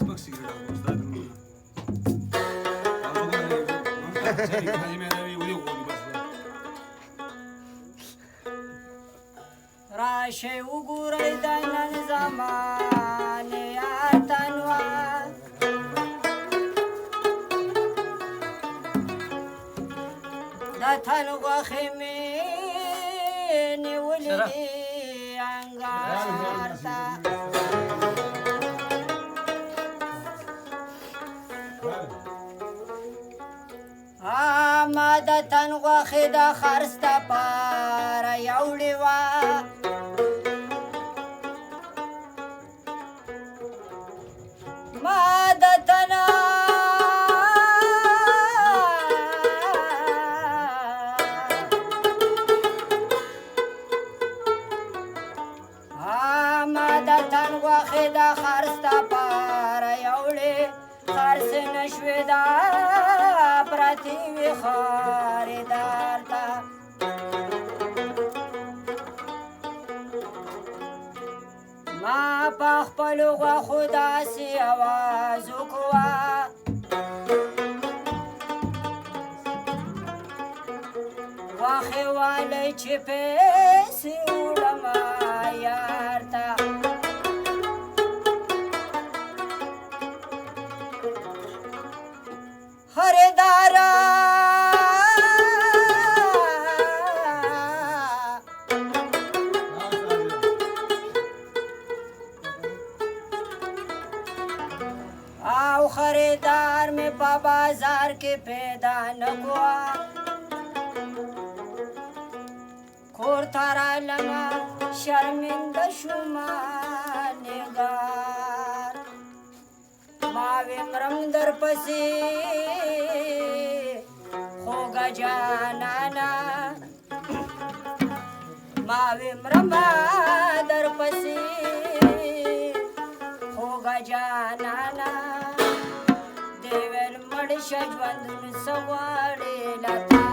बघ सिगरेट खाली मैदानी उद्या कोणी बसला राशे उगुरै दैनन जमाने आतनवा दथन वखमे निवली अंगारता आमा दथन वखदा खरस्ता पारा यौड़ीवा मादतना आमादतन वखदा खरस्ता पारा यौड़े खरस नशवेदा प्रतिवी खारिदारता ما پخپلو و خدا سی آوازو کوا وخوالی چی پیسی اوڑما یارتا خریدارا आओ खरीदार में बाजार के पैदा न हुआ खोर थारा लमा शर्मिंदा शुमा निगार मावे मरम दर पसी होगा जाना मावे मरम दर पसी होगा जाना देवेल मडशा ज्वंदुन सवाडे लता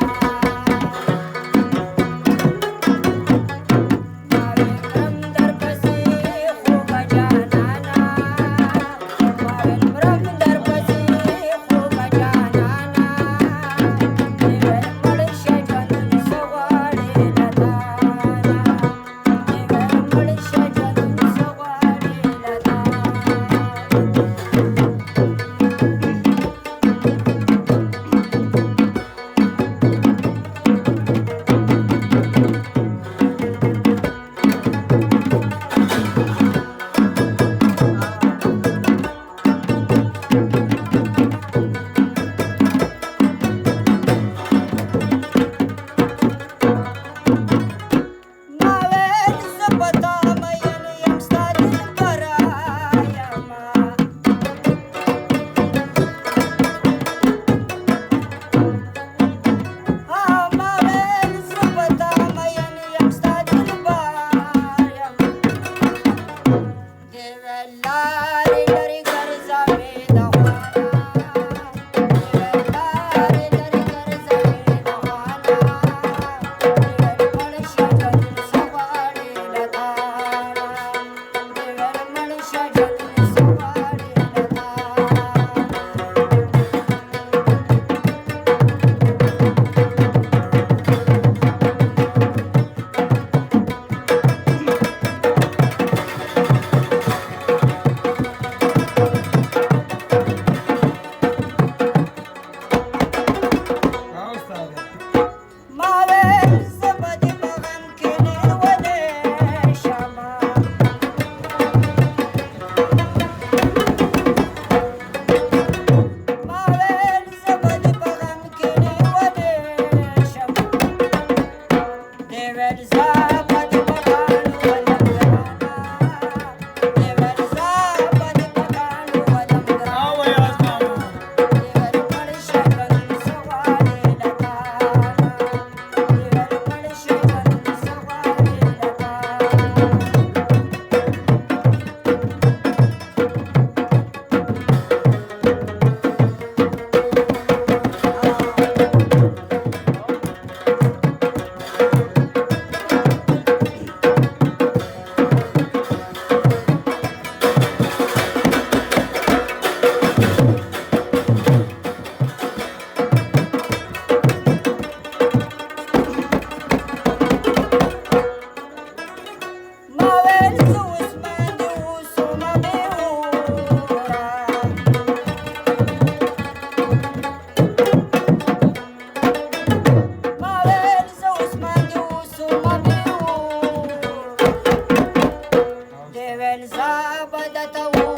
عادت و